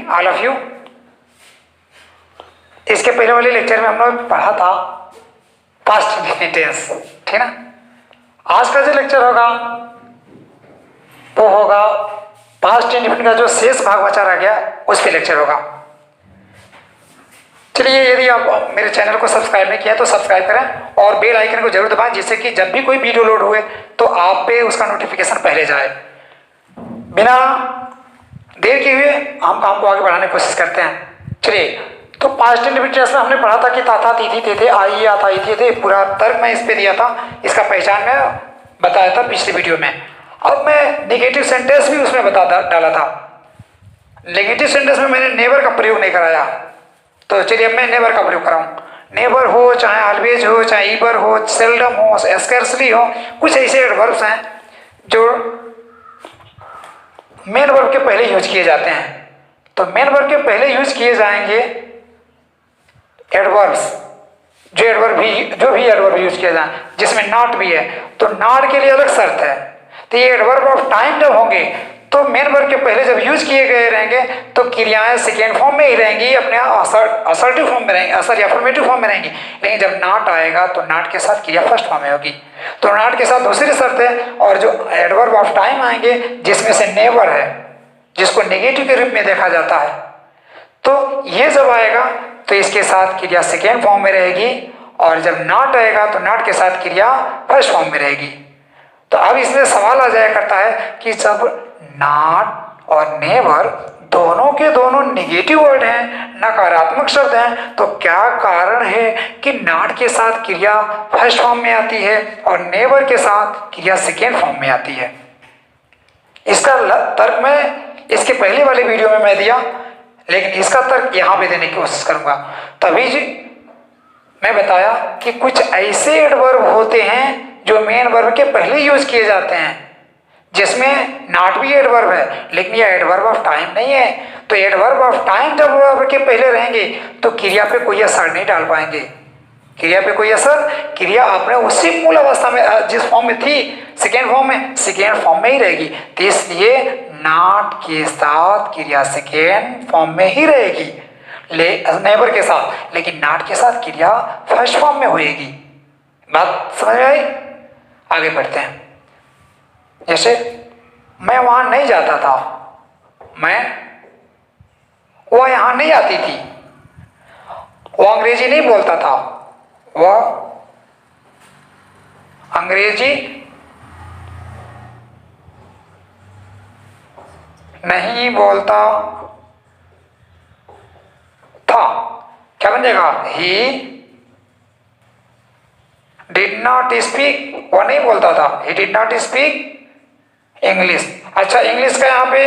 All of you. इसके पहले वाले लेक्चर में हम लोग पढ़ा था पास्ट इंडेफिनिट टेंस, ठीक ना। आज का जो लेक्चर होगा वो होगा पास्ट इंडेफिनिट का जो शेष भाग बचा रह गया उस पे लेक्चर होगा। चलिए, यदि आप मेरे चैनल को सब्सक्राइब नहीं किया तो सब्सक्राइब करें और बेल आइकन को जरूर दबाएं, जिससे कि जब भी कोई वीडियो लोड हुए तो आप पे उसका नोटिफिकेशन पहले जाए। बिना देर किए हुए हम काम को आगे बढ़ाने की कोशिश करते हैं। चलिए, तो पास्ट इंडेफिनिट टेंस में हमने पढ़ा था कि था, थी, थे, आई, आता, आई, थे, पूरा तर्क मैं इस पे दिया था, इसका पहचान मैं बताया था पिछले वीडियो में। अब मैं नेगेटिव सेंटेंस भी उसमें बता डाला था। नेगेटिव सेंटेंस में मैंने नेवर का प्रयोग नहीं कराया, तो चलिए अब मैं नेवर का प्रयोग कराऊं। नेवर हो, चाहे ऑलवेज हो, चाहे ईवर हो, सेल्डम हो, स्कैर्सली हो, कुछ ऐसे एडवर्ब्स हैं जो मेन वर्ब के पहले यूज किए जाते हैं। तो मेन वर्ब के पहले यूज किए जाएंगे एडवर्ब्स, जो भी एडवर्ब यूज किया जाए जिसमें नॉट भी है, तो नॉट के लिए अलग शर्त है। तो ये एडवर्ब ऑफ टाइम जब होंगे तो मेन वर्ब के पहले जब यूज किए गए रहेंगे तो क्रियाएं सेकेंड फॉर्म में ही रहेंगी, अपने असर्टिव फॉर्म में रहेंगी, अफर्मेटिव फॉर्म में रहेंगी। लेकिन जब नॉट आएगा तो नॉट के साथ क्रिया फर्स्ट फॉर्म में होगी। तो नॉट के साथ दूसरी शर्त है, और जो एडवर्ब ऑफ टाइम आएंगे जिसमें से नेवर है, जिसको नेगेटिव के रूप में देखा जाता है, तो ये जब आएगा तो इसके साथ क्रिया सेकेंड फॉर्म में रहेगी, और जब नॉट आएगा तो नॉट के साथ क्रिया फर्स्ट फॉर्म में रहेगी। तो अब इसमें सवाल आ जाया करता है कि जब नॉट और नेवर दोनों के दोनों नेगेटिव वर्ड हैं, नकारात्मक शब्द हैं, तो क्या कारण है कि नॉट के साथ क्रिया फर्स्ट फॉर्म में आती है और नेवर के साथ क्रिया सेकेंड फॉर्म में आती है? इसका तर्क मैं इसके पहले वाले वीडियो में मैं दिया, लेकिन इसका तर्क यहाँ पे देने की कोशिश करूंगा। तभी जी मैं बताया कि कुछ ऐसे एडवर्ब होते हैं जो मेन वर्ब के पहले यूज किए जाते हैं, जिसमें नॉट भी एडवर्ब है, लेकिन यह एडवर्ब ऑफ टाइम नहीं है। तो एडवर्ब ऑफ टाइम जब वर्ब के पहले रहेंगे तो क्रिया पे कोई असर नहीं डाल पाएंगे। क्रिया पे कोई असर, क्रिया अपने उसी मूल अवस्था में जिस फॉर्म में थी सेकेंड फॉर्म में ही रहेगी। तो इसलिए नॉट के साथ क्रिया सेकेंड फॉर्म में ही रहेगी नेवर के साथ, लेकिन नॉट के साथ क्रिया फर्स्ट फॉर्म में होएगी। बात समझ में आई? आगे बढ़ते हैं। जैसे मैं वहां नहीं जाता था, वह यहां नहीं आती थी, वह अंग्रेजी नहीं बोलता था, वह अंग्रेजी नहीं बोलता था। क्या बन जाएगा? ही डिड नॉट स्पीक, वह नहीं बोलता था, he did not speak English. अच्छा, इंग्लिश का यहाँ पे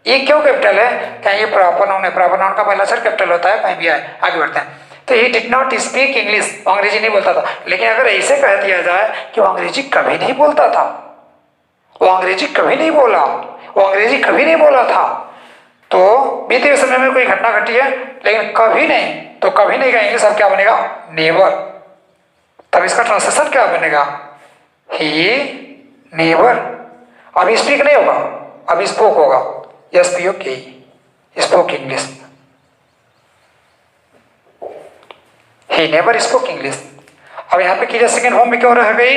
ये क्यों कैपिटल है? कहीं ये प्रॉपर नाउन है, प्रॉपर नाउन का पहला अक्षर कैपिटल होता है, कहीं भी आए। आगे बढ़ते हैं। तो he did not speak English, वो अंग्रेजी नहीं बोलता था। लेकिन अगर ऐसे कह दिया जाए कि वो अंग्रेजी कभी नहीं बोलता था, वो अंग्रेजी कभी नहीं बोला, वो अंग्रेजी कभी नहीं बोला था, तो बीते हुए समय में कोई घटना घटी है लेकिन कभी नहीं, तो कभी नहीं का इंग्लिश अब क्या बनेगा? नेवर। तब इसका ट्रांसलेशन क्या बनेगा? He never. अब स्पीक नहीं होगा, अब स्पोक होगा। SPOK, spoke English. He never spoke English. अब यहाँ पे क्रिया सेकेंड फॉर्म में क्यों रह गई?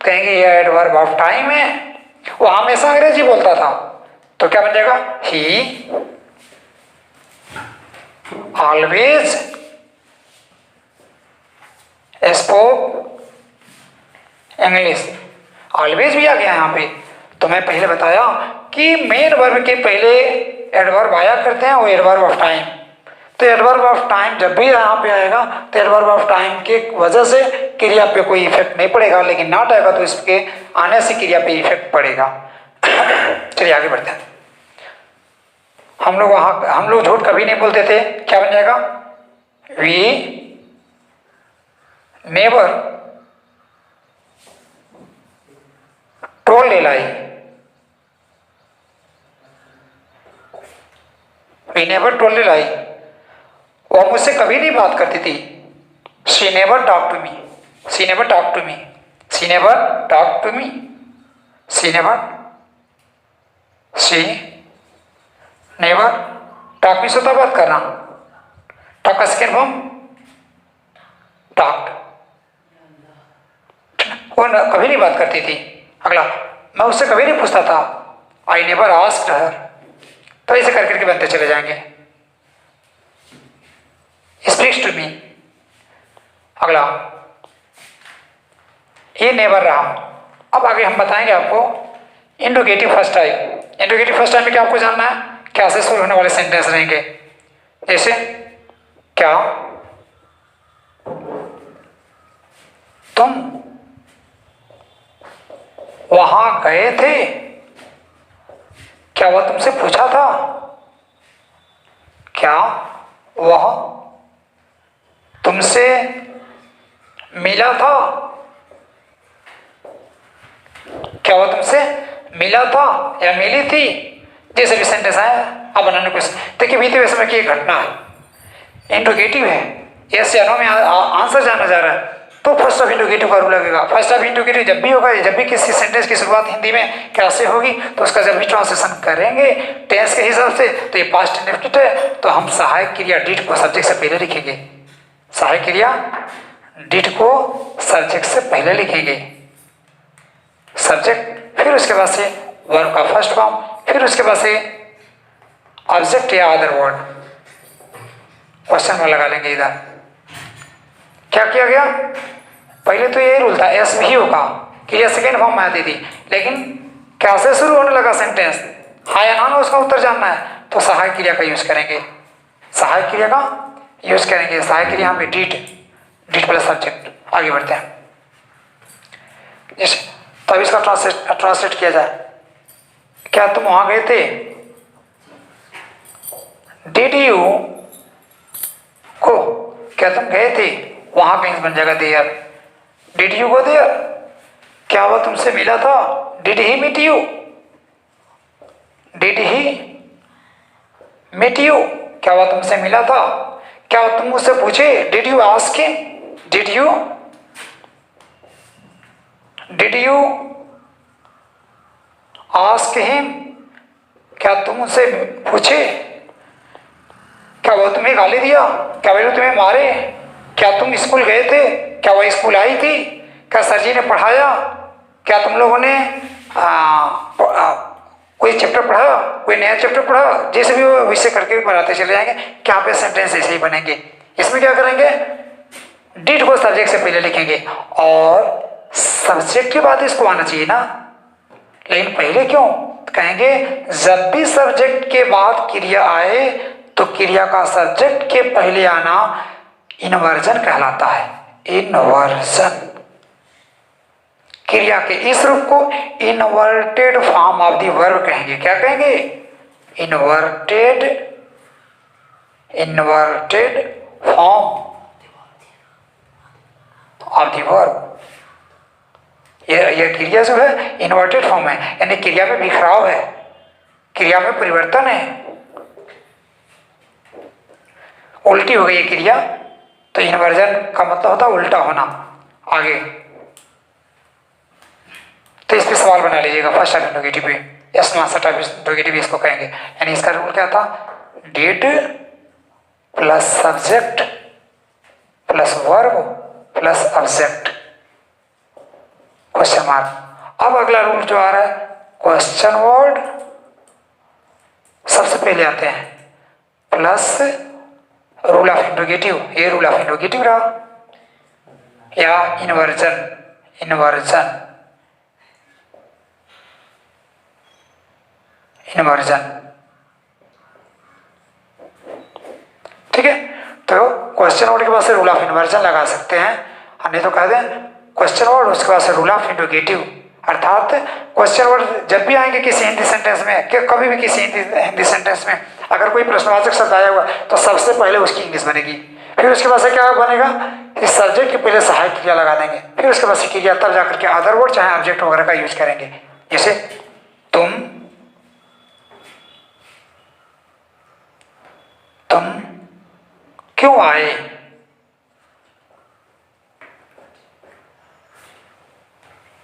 कहेंगे ये एडवर्ब ऑफ टाइम है, वो हमेशा अंग्रेजी बोलता था, तो क्या बन जाएगा? ही ऑलवेज स्पोक इंग्लिश। ऑलवेज भी आ गया यहाँ पे। तो मैं पहले बताया कि मेन वर्ब के पहले एडवर्ब आया करते हैं, वो एडवर्ब ऑफ टाइम। तो एडवर्ब ऑफ टाइम जब भी यहाँ पे आएगा तो एडवर्ब ऑफ टाइम के वजह से क्रिया पे कोई इफेक्ट नहीं पड़ेगा, लेकिन नॉट आएगा तो इसके आने से क्रिया पे इफेक्ट पड़ेगा। चलिए आगे बढ़ते हैं। हम लोग झूठ कभी नहीं बोलते थे, क्या बन जाएगा? We never told a lie, we never told a lie. वो मुझसे कभी नहीं बात करती थी। She never talk to me, she never talk to me, she never talk to me, she never talk means होता है बात करना। टॉक का सेकेंड फॉर्म टॉक्ड। वो कभी नहीं बात करती थी। अगला, मैं उससे कभी नहीं पूछता था, आई नेवर आस्क्ड हर। तो ऐसे कर करके बनते चले जाएंगे। Speaks to me. अगला, ये नेवर रहा। अब आगे हम बताएंगे आपको interrogative first type. Interrogative first type में क्या आपको जानना है, क्या से शुरू होने वाले सेंटेंस रहेंगे। जैसे क्या तुम वहां गए थे, क्या वह तुमसे पूछा था, क्या वह तुमसे मिला था, क्या वह तुमसे मिला था या मिली थी। जैसे भी सेंटेंस आया अब बनाने को। देखिए बीते हुए समय की एक घटना है, इंट्रोगेटिव है, यस या नो में आंसर जाना जा रहा है, तो फर्स्ट ऑफ इंट्रोगेटिव का रूल लगेगा। फर्स्ट ऑफ इंट्रोगेटिव जब भी होगा, जब भी किसी सेंटेंस की शुरुआत हिंदी में कैसे होगी, तो उसका जब भी ट्रांसलेशन करेंगे टेंस के हिसाब से, तो ये पास्ट इंडेफिनिट है, तो हम सहायक क्रिया डिड को सब्जेक्ट से पहले लिखेंगे। सहायक क्रिया डिड को सब्जेक्ट से पहले लिखेंगे। सब्जेक्ट, फिर उसके बाद से वर्ब का फर्स्ट फॉर्म, फिर उसके बाद से ऑब्जेक्ट या अदर वर्ड। क्वेश्चन में लगा लेंगे इधर। क्या किया गया, पहले तो यही रूल था एस भी होगा क्रिया सेकेंड फॉर्म में आती थी, लेकिन कैसे शुरू होने लगा सेंटेंस, हाँ या ना उसका उत्तर जानना है, तो सहायक क्रिया का यूज करेंगे। सहायक क्रिया का यूज करेंगे। सहायक क्रिया में डिड, डिड प्लस सब्जेक्ट। आगे बढ़ते हैं। जैसे तो अब इसका ट्रांसलेट किया जाए। क्या तुम वहां गए थे, डिड यू को, क्या तुम गए थे वहां, कहीं बन जाएगा there. Did you go there, क्या वह तुमसे मिला था, did he meet you, did he meet you, क्या वह तुमसे मिला था, क्या तुम उससे पूछे, did you ask him, did you ask him, क्या तुम उससे पूछे, क्या वह तुम्हें गाली दिया, क्या वह तुम्हें मारे, क्या तुम स्कूल गए थे, क्या वह स्कूल आई थी, क्या सर जी ने पढ़ाया, क्या तुम लोगों ने कोई चैप्टर पढ़ा, कोई नया चैप्टर पढ़ा। जैसे भी वो विषय करके बनाते चले जाएंगे। क्या पे सेंटेंस ऐसे ही बनेंगे। इसमें क्या करेंगे, डिड को सब्जेक्ट से पहले लिखेंगे और सब्जेक्ट के बाद इसको आना चाहिए ना, लेकिन पहले क्यों कहेंगे, जब भी सब्जेक्ट के बाद क्रिया आए तो क्रिया का सब्जेक्ट के पहले आना इन्वर्जन कहलाता है। इन्वर्जन, क्रिया के इस रूप को inverted form of the verb कहेंगे। क्या कहेंगे, inverted form of the verb. यह क्रिया जो है इन्वर्टेड फॉर्म है, यानी क्रिया में बिखराव है, क्रिया में परिवर्तन है, उल्टी हो गई ये क्रिया, तो इन्वर्जन का मतलब होता है उल्टा होना। आगे तो इस पे सवाल बना लीजिएगा। फर्स्ट टाइप इंट्रोगेटिव पे, yes no answer type interrogative इसको कहेंगे। यानी इसका रूल क्या था, did plus subject plus verb plus object, question mark. अब अगला रूल जो आ रहा है, क्वेश्चन वर्ड सबसे पहले आते हैं प्लस रूल ऑफ इंट्रोगेटिव। ये रूल ऑफ इंट्रोगेटिव रहा, या इन्वर्जन। ठीक है, तो क्वेश्चन वर्ड के पास से रूल ऑफ इन्वर्जन लगा सकते हैं, नहीं तो कह दें क्वेश्चन वर्ड उसके बाद से रूल ऑफ इंट्रोगेटिव। अर्थात क्वेश्चन वर्ड जब भी आएंगे किसी हिंदी सेंटेंस में, कभी भी किसी हिंदी सेंटेंस में अगर कोई प्रश्नवाचक शब्द आया हुआ तो सबसे पहले उसकी इंग्लिश बनेगी। फिर उसके बाद से क्या बनेगा, इस सब्जेक्ट के पहले सहायक क्रिया लगा देंगे, फिर उसके बाद से क्रिया, तब जाकर के अदर वर्ड चाहे ऑब्जेक्ट वगैरह का यूज करेंगे। जैसे तुम क्यों आए,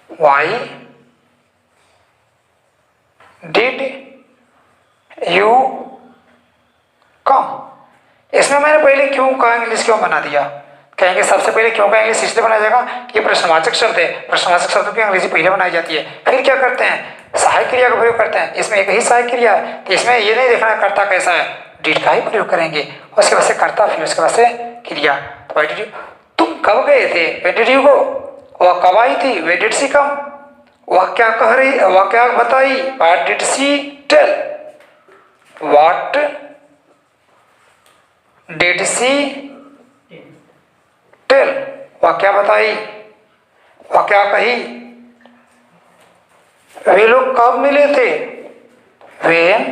Why did you कम। इसमें मैंने पहले क्यों का इंग्लिश क्यों बना दिया? कहेंगे सबसे पहले क्यों का इंग्लिश इसलिए बनाया जाएगा कि प्रश्नवाचक शब्द है, प्रश्नवाचक शब्द की अंग्रेजी पहले बनाई जाती है। फिर क्या करते हैं? सहायक क्रिया का प्रयोग करते हैं। इसमें एक ही सहायक क्रिया है, तो इसमें ये नहीं देखना कर्ता कैसा है, डिड का ही प्रयोग करेंगे। उसके बाद से कर्ता, फिर उसके बाद से क्रिया। तो व्हाई डिड यू, तुम कब गए थे? When did you go. वह कब आई थी? When did she come. वह क्या कह रही, वह क्या बताई? What did she tell. What did she tell, वह क्या बताई, वह क्या कही। वे लोग कब मिले थे? When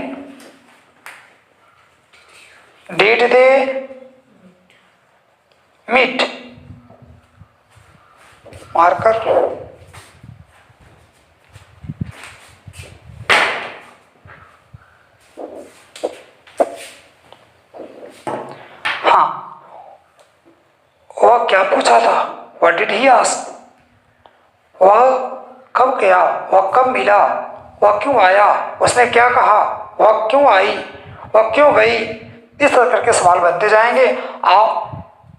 did they meet? Marker. हाँ, वह क्या पूछा था? What did he ask? वह कब गया, वह कब मिला, वह क्यों आया, उसने क्या कहा, वह क्यों आई, वह क्यों गई। इस तरह करके सवाल बनते जाएंगे। आप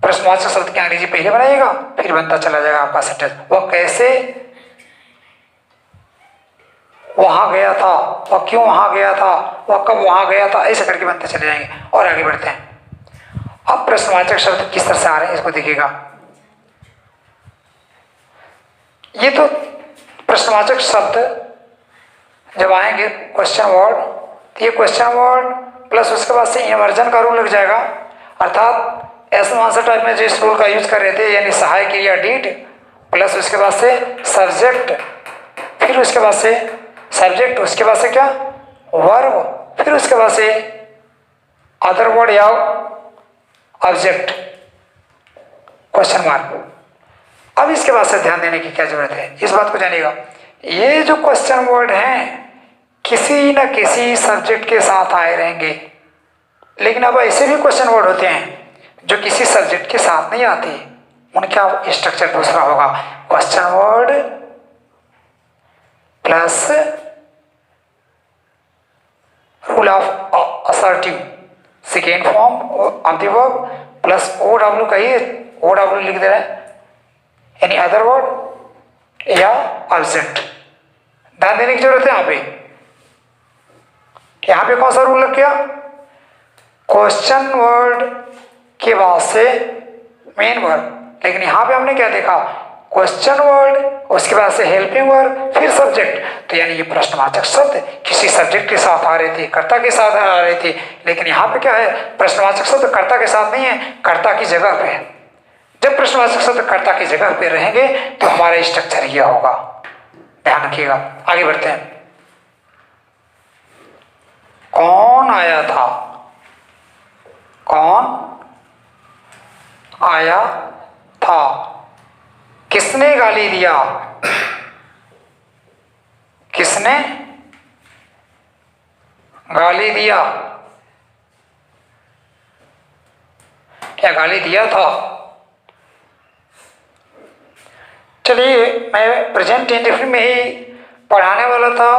प्रश्नवाचक शब्द की अंग्रेजी पहले बनाइएगा, फिर बनता चला जाएगा आपका सेंटेंस। वह कैसे वहां गया था, वह क्यों वहां गया था, वह कब वहां गया था, ऐसे करके बनते चले जाएंगे। और आगे बढ़ते हैं। अब प्रश्नवाचक शब्द किस तरह से आ रहे हैं इसको देखिएगा। ये तो प्रश्नवाचक शब्द जब आएंगे क्वेश्चन वर्ड, तो ये क्वेश्चन वर्ड प्लस उसके बाद से इमर्जन का रूल लग जाएगा। अर्थात एस आंसर टाइप में जिस रूल का यूज कर रहे थे, यानी सहायक क्रिया डिड प्लस उसके बाद से सब्जेक्ट, फिर उसके बाद से सब्जेक्ट, उसके बाद से क्या वर्ब, फिर उसके बाद से अदर वर्ड या ऑब्जेक्ट क्वेश्चन मार्क। अब इसके बाद से ध्यान देने की क्या जरूरत है, इस बात को जानिएगा। ये जो क्वेश्चन वर्ड हैं किसी न किसी सब्जेक्ट के साथ आए रहेंगे, लेकिन अब ऐसे भी क्वेश्चन वर्ड होते हैं जो किसी सब्जेक्ट के साथ नहीं आते, उनका स्ट्रक्चर दूसरा होगा। Question word plus rule of assertive, second form of the verb plus O W का ही ओ डब्ल्यू लिख दे रहे हैं, यानी अदर वर्ड या ऑब्जेक्ट। ध्यान देने की जरूरत है। यहां पे कौन सा रूल लग गया? क्वेश्चन वर्ड के बाद से मेन वर्ड। लेकिन यहां पे हमने क्या देखा? क्वेश्चन वर्ड, उसके बाद से हेल्पिंग वर्ड, फिर सब्जेक्ट। तो यानी ये प्रश्नवाचक शब्द किसी सब्जेक्ट के साथ आ रहे थे, कर्ता के साथ आ रहे थे। लेकिन यहाँ पे क्या है? प्रश्नवाचक शब्द कर्ता के साथ नहीं है, कर्ता की जगह पे है। जब प्रश्नवाचक शब्द कर्ता की जगह पे रहेंगे तो हमारा स्ट्रक्चर यह होगा। ध्यान रखिएगा। आगे बढ़ते हैं। कौन आया था? कौन आया था? किसने गाली दिया? किसने गाली दिया या गाली दिया था? चलिए, मैं प्रेजेंट इंडेफिनिट में ही पढ़ाने वाला था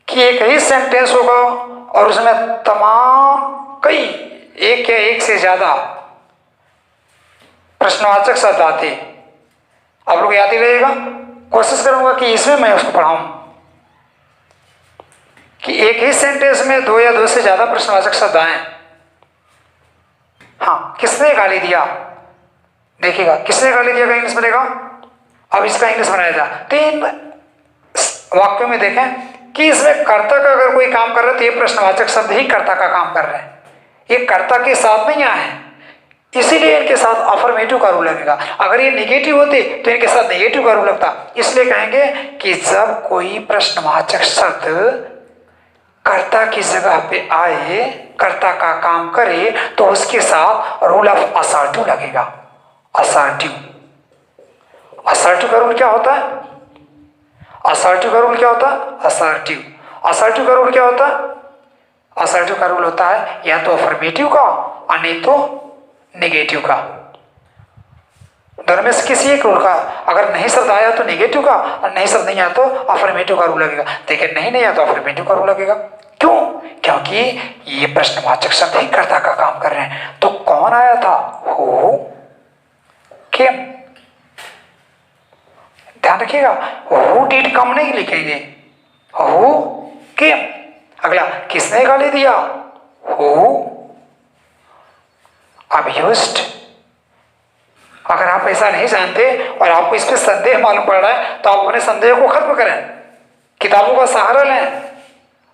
कि एक ही सेंटेंस होगा और उसमें तमाम कई एक या एक से ज्यादा प्रश्नवाचक शब्द आते। आप लोग याद ही रहेगा। कोशिश करूंगा कि इसमें मैं उसको पढ़ाऊं कि एक ही सेंटेंस में दो या दो से ज्यादा प्रश्नवाचक शब्द आए। हाँ, किसने गाली दिया? देखिएगा, किसने गाली दिया का इंग्लिश बनेगा। अब इसका इंग्लिश बनाया जा। तीन वाक्यों में देखें कि इसमें कर्ता का अगर कोई काम कर रहा है तो ये प्रश्नवाचक शब्द ही कर्ता का काम कर रहे हैं, ये कर्ता के साथ नहीं आए हैं, इसीलिए इनके साथ अफर्मेटिव का रूल लगेगा। अगर ये नेगेटिव होते तो इनके साथ नेगेटिव का रूल लगता। इसलिए कहेंगे कि जब कोई प्रश्नवाचक शब्द कर्ता की जगह पे आए, कर्ता का काम करे, तो उसके साथ रूल ऑफ असर्टिव लगेगा। असर्टिव, असर्टिव का रूल क्या होता है? असर्टिव का रूल क्या होता है? असर्टिव, असर्टिव का रूल क्या होता है? असर्टिव का रूल होता है या तो अफर्मेटिव का और नहीं तो नेगेटिव का। दोनों में से किसी एक रूल का, अगर नहीं शब्द आया तो नेगेटिव का और नहीं शब्द नहीं आया तो अफर्मेटिव का रूल लगेगा। देखिए, नहीं आया तो अफर्मेटिव का रूल लगेगा। क्यों? क्योंकि ये प्रश्नवाचक शब्द ही कर्ता का काम कर रहे हैं। तो कौन आया था? Who came. ध्यान रखिएगा, हु डिड कम नहीं लिखेंगे, हु केम। अगला, किसने गाली दिया? Who abused. अगर आप ऐसा नहीं जानते और आपको इस पर संदेह मालूम पड़ रहा है तो आप अपने संदेह को खत्म करें, किताबों का सहारा लें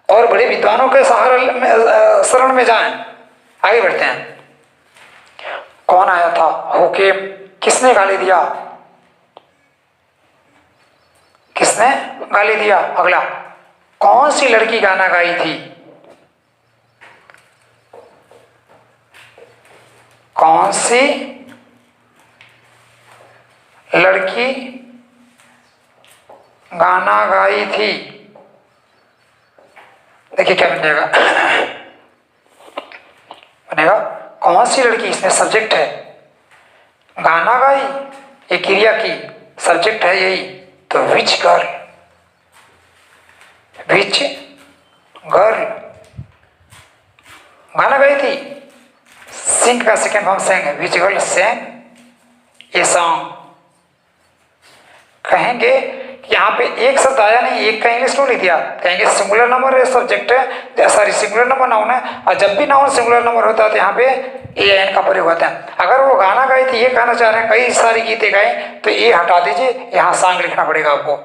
और बड़े विद्वानों के सहारा शरण में जाएं। आगे बढ़ते हैं। कौन आया था? Who came. किसने गाली दिया? किसने गाली दिया? अगला, कौन सी लड़की गाना गाई थी? कौन सी लड़की गाना गाई थी? देखिए क्या बनेगा, बनेगा कौन सी लड़की, इसमें सब्जेक्ट है, गाना गाई ये क्रिया की, सब्जेक्ट है यही, तो विच गर्ल, विच गर्ल गाना गाई थी। सिंग का सेकेंड फॉर्म सेंग है, विच गर्ल सेंग ए सॉन्ग। कहेंगे यहाँ पे एक शब्द आया नहीं, एक का इंग्लिश क्यों लिख दिया? कहेंगे सिंगुलर नंबर सब्जेक्ट है, सॉरी सिंगुलर नंबर नाउन है, और जब भी नाउन सिंगुलर नंबर होता है तो यहाँ पे ए एन का प्रयोग होता है। अगर वो गाना गाई थी, ये कहना चाह रहे हैं कई सारी गीतें गाई, तो ये हटा दीजिए, यहाँ सॉन्ग लिखना पड़ेगा आपको।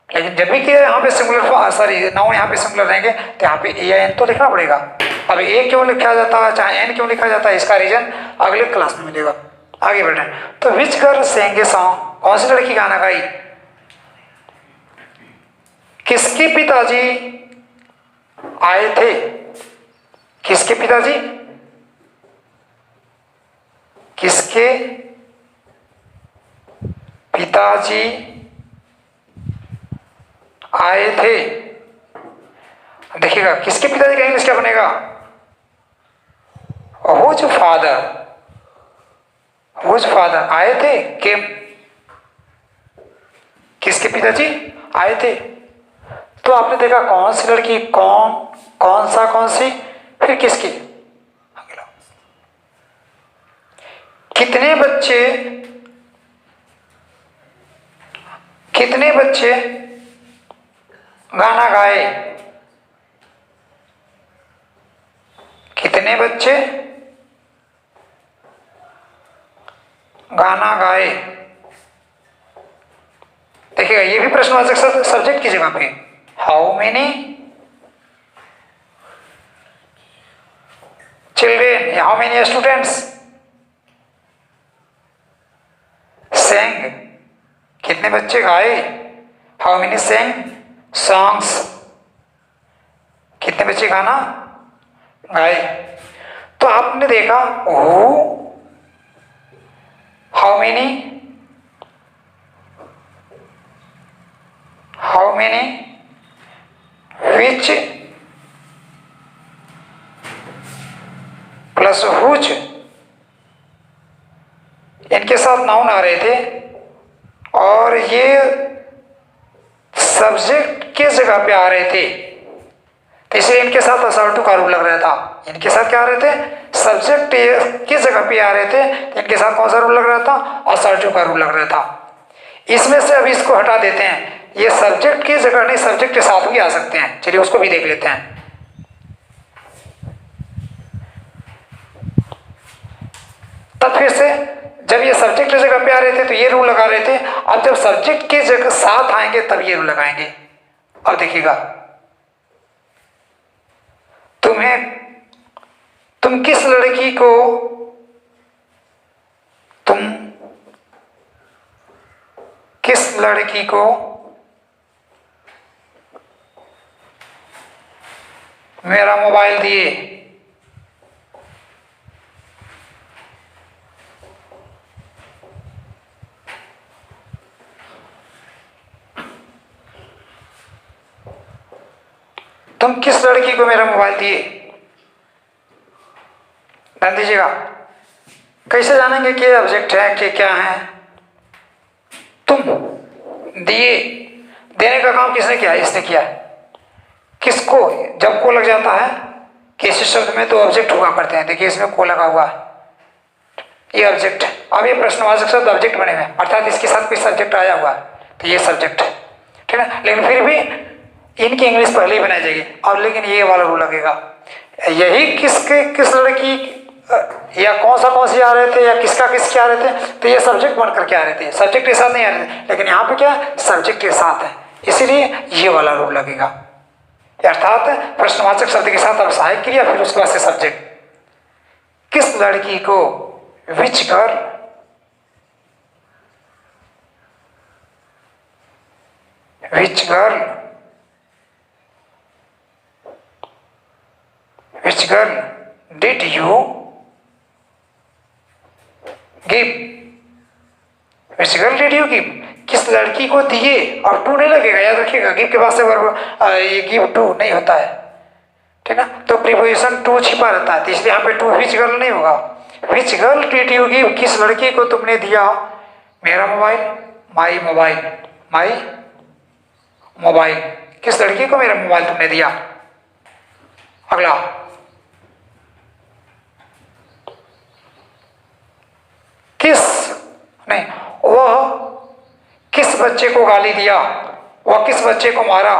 लेकिन जब भी कि यहाँ पे सिंगुलर सॉरी नाउन यहाँ पे सिंगुलर रहेंगे तो यहाँ पे ए एन तो लिखना पड़ेगा। अब ए क्यों लिखा जाता है, चाहे एन क्यों लिखा जाता है, इसका रीजन अगले क्लास में मिलेगा। आगे बढ़े। तो विच गर्ल सेंग ए सॉन्ग, कौन सी लड़की गाना गाई? किसके पिताजी आए थे? किसके पिताजी? किसके पिताजी आए थे? देखिएगा, किसके पिताजी का इंग्लिश क्या बनेगा? हुज फादर, हुज फादर आए थे, केम। किसके पिताजी आए थे? तो आपने देखा कौन सी लड़की, कौन, कौन सा, कौन सी, फिर किसकी। अगला, कितने बच्चे, कितने बच्चे गाना गाए? कितने बच्चे गाना गाए? देखिएगा, ये भी प्रश्नवाचक सब्जेक्ट की जगह पे। How many children, how many students sang, कितने बच्चे गाए? हाउ मेनी सेंग सॉन्ग्स, कितने बच्चे गाना गाए? तो आपने देखा how many, how many, which plus whose, इनके साथ नाउन आ रहे थे और ये सब्जेक्ट किस जगह पे आ रहे थे, तो इसलिए इनके साथ असर्टिव का रूप लग रहा था। इनके साथ क्या आ रहे थे? सब्जेक्ट किस जगह पे आ रहे थे, तो इनके साथ कौन सा रूप लग रहा था? असर्टिव का रूप लग रहा था। इसमें से अभी इसको हटा देते हैं, ये सब्जेक्ट की जगह नहीं, सब्जेक्ट के साथ भी आ सकते हैं। चलिए उसको भी देख लेते हैं। तब फिर से जब ये सब्जेक्ट की जगह पे आ रहे थे तो ये रूल लगा रहे थे, अब जब सब्जेक्ट के जगह साथ आएंगे तब ये रूल लगाएंगे। अब देखिएगा, तुम किस लड़की को, तुम किस लड़की को मेरा मोबाइल दिए? तुम किस लड़की को मेरा मोबाइल दिए? ध्यान दीजिएगा, कैसे जानेंगे कि ऑब्जेक्ट है कि क्या है? तुम दिए, देने का काम किसने किया? इसने किया। किसको, जब को लग जाता है किसी शब्द में तो ऑब्जेक्ट हुआ करते हैं। देखिए इसमें को लगा हुआ है, ये ऑब्जेक्ट। अब ये प्रश्नवाचक शब्द ऑब्जेक्ट बने हुए हैं, अर्थात इसके साथ कोई सब्जेक्ट आया हुआ है तो ये सब्जेक्ट है, ठीक है। लेकिन फिर भी इनकी इंग्लिश पहले ही बनाई जाएगी। और लेकिन ये वाला रूल लगेगा, यही किस लड़की या कौन सी आ रहे थे या किसके आ रहे थे, तो ये सब्जेक्ट बन करके आ रहे थे, सब्जेक्ट के साथ नहीं आ रहे थे। लेकिन यहाँ पे क्या सब्जेक्ट के साथ है, इसीलिए ये वाला रूल लगेगा। अर्थात प्रश्नवाचक शब्द के साथ अब सहायक क्रिया, फिर उसके बाद से सब्जेक्ट। किस लड़की को, which girl, which girl, which girl did you give, which girl did you give, किस लड़की को दिए। और टू नहीं लगेगा, याद रखिएगा, गिव के बाद से वर्ब ये गिव टू नहीं होता है, ठीक है। तो प्रीपोजिशन टू छिपा रहता है, तो इसलिए यहाँ पे टू विच गर्ल नहीं होगा। विच गर्ल डिड यू गिव, किस लड़की को तुमने दिया मेरा mobile, my mobile, my mobile, किस लड़की को मेरा मोबाइल तुमने दिया। अगला, किस नहीं, वह किस बच्चे को गाली दिया, वह किस बच्चे को मारा,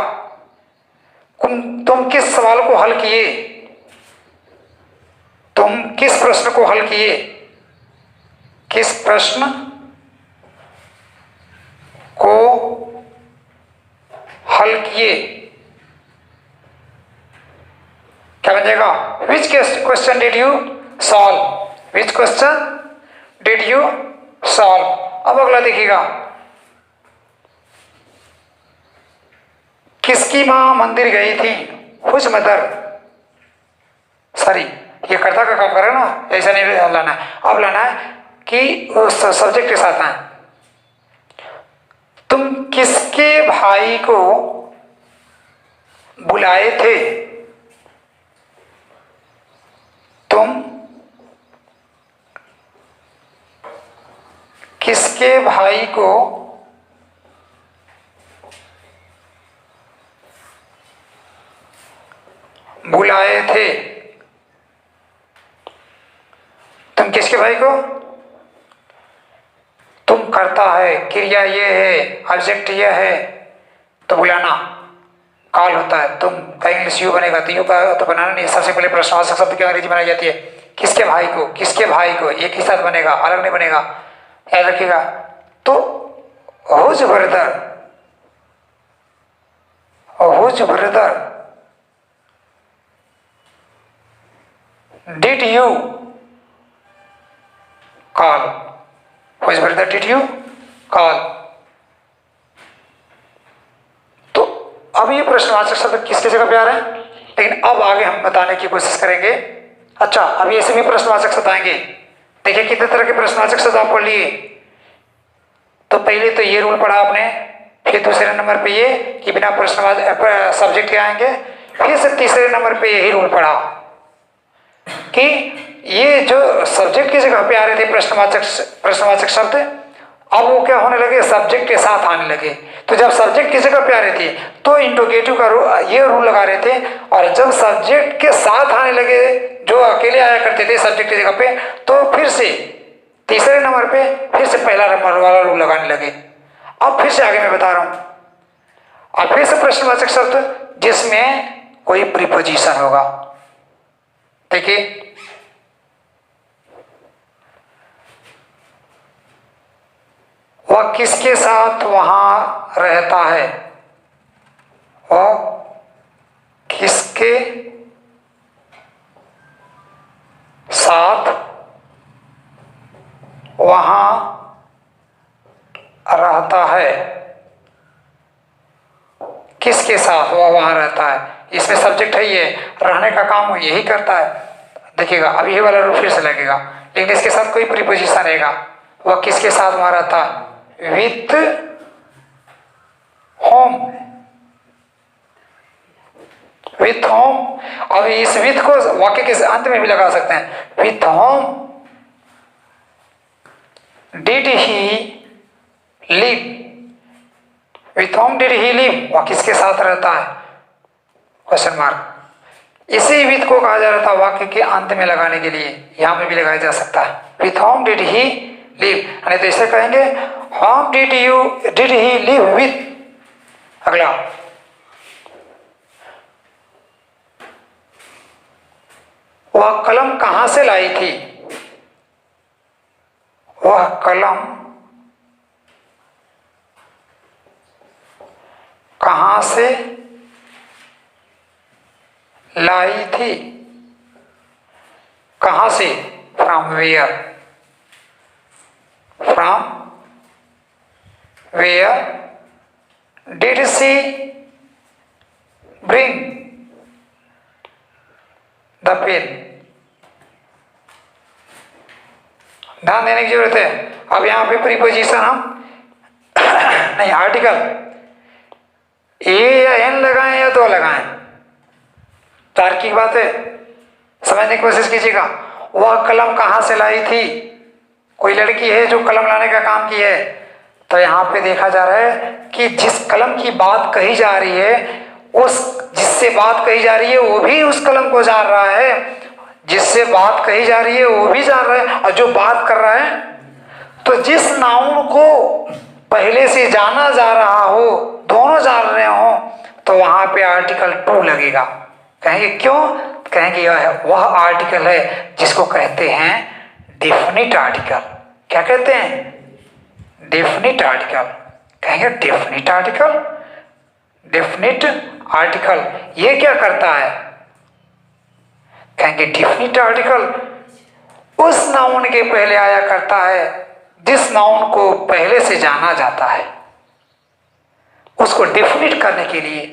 तुम किस सवाल को हल किए, तुम किस प्रश्न को हल किए, किस प्रश्न को हल किए। क्या बन जाएगा, which question did you solve, which question did you solve. अब अगला देखिएगा, किसकी मां मंदिर गई थी, हुज मदर, सॉरी ये कर्ता का काम करे ना, ऐसा नहीं लाना है। अब लाना है कि उस सब्जेक्ट के साथ है, तुम किसके भाई को बुलाए थे, तुम किसके भाई को बुलाए थे, तुम किसके भाई को, तुम करता है, क्रिया ये है, ऑब्जेक्ट ये है, तो बुलाना काल होता है। तुम का इंग्लिश यू बनेगा, तो यू का तो बनाना नहीं। सबसे पहले प्रश्नवाचक शब्द की अंग्रेजी बनाई जाती है, किसके भाई को, किसके भाई को, एक ही साथ बनेगा, अलग नहीं बनेगा, याद रखिएगा। तो whose brother, whose brother did you call, whose brother did you call. तो अब ये प्रश्नवाचक शब्द किसकी जगह पे आ रहे हैं, लेकिन अब आगे हम बताने की कोशिश करेंगे। अच्छा, अब ऐसे भी प्रश्नवाचक शब्द आएंगे। देखिए कितने तरह के प्रश्नवाचक शब्द आप पढ़ लिए। तो पहले तो ये रूल पढ़ा आपने, फिर दूसरे नंबर पे ये कि बिना प्रश्नवाचक सब्जेक्ट के आएंगे, फिर से तीसरे नंबर पे यही रूल पढ़ा कि ये जो सब्जेक्ट की जगह पे आ रहे थे प्रश्नवाचक शब्द, अब वो क्या होने लगे, सब्जेक्ट के साथ आने लगे। तो जब सब्जेक्ट की जगह पे आ रहे थे तो इंट्रोगेटिव का ये रूल लगा रहे थे, और जब सब्जेक्ट के साथ आने लगे, जो अकेले आया करते थे सब्जेक्ट की जगह पे, तो फिर से तीसरे नंबर पे फिर से पहला नंबर वाला रूल लगाने लगे। अब फिर से आगे मैं बता रहा हूं, अब फिर से प्रश्नवाचक शब्द जिसमें कोई प्रीपोजिशन होगा। देखिए, वह किसके साथ वहां रहता है, वह किसके साथ वहां रहता है, किसके साथ वह वहां रहता है, इसमें सब्जेक्ट है, ये रहने का काम यही करता है। देखिएगा अब ये वाला रूल फिर से लगेगा, लेकिन इसके साथ कोई प्रीपोजिशन रहेगा। वह किसके साथ वहां रहता है, विथ होम, विथ होम। अब इस विथ को वाक्य के अंत में भी लगा सकते हैं, with home did he live, with home did he live, वह किसके साथ रहता है, क्वेश्चन मार्क। इसी विथ को कहा जा रहा था वाक्य के अंत में लगाने के लिए, यहां पे भी लगाया जा सकता है। With home did he live, नहीं तो इसे कहेंगे home did he live with. अगला, वह कलम कहां से लाई थी? वह कलम कहां से लाई थी? कहां से? From where, from where did she bring the pen. ध्यान देने की जरूरत है। अब यहां पे प्रीपोजिशन हम नहीं, आर्टिकल ए या एन लगाएं या दो लगाएं, तार्किक बात है, समझने की कोशिश कीजिएगा। वह कलम कहां से लाई थी? कोई लड़की है जो कलम लाने का काम की है, तो यहां पे देखा जा रहा है कि जिस कलम की बात कही जा रही है, उस जिससे बात कही जा रही है वो भी उस कलम को जान रहा है, जिससे बात कही जा रही है वो भी जान रहा है, और जो बात कर रहा है, तो जिस नाउन को पहले से जाना जा रहा हो, दोनों जान रहे हो, तो वहां पे आर्टिकल टू लगेगा। कहेंगे क्यों? कहेंगे वह आर्टिकल है जिसको कहते हैं डेफिनिट आर्टिकल। क्या कहते हैं? Definite article. कहेंगे डेफिनिट आर्टिकल, डेफिनिट आर्टिकल ये क्या करता है? कहेंगे डेफिनिट आर्टिकल उस नाउन के पहले आया करता है जिस नाउन को पहले से जाना जाता है, उसको डेफिनिट करने के लिए।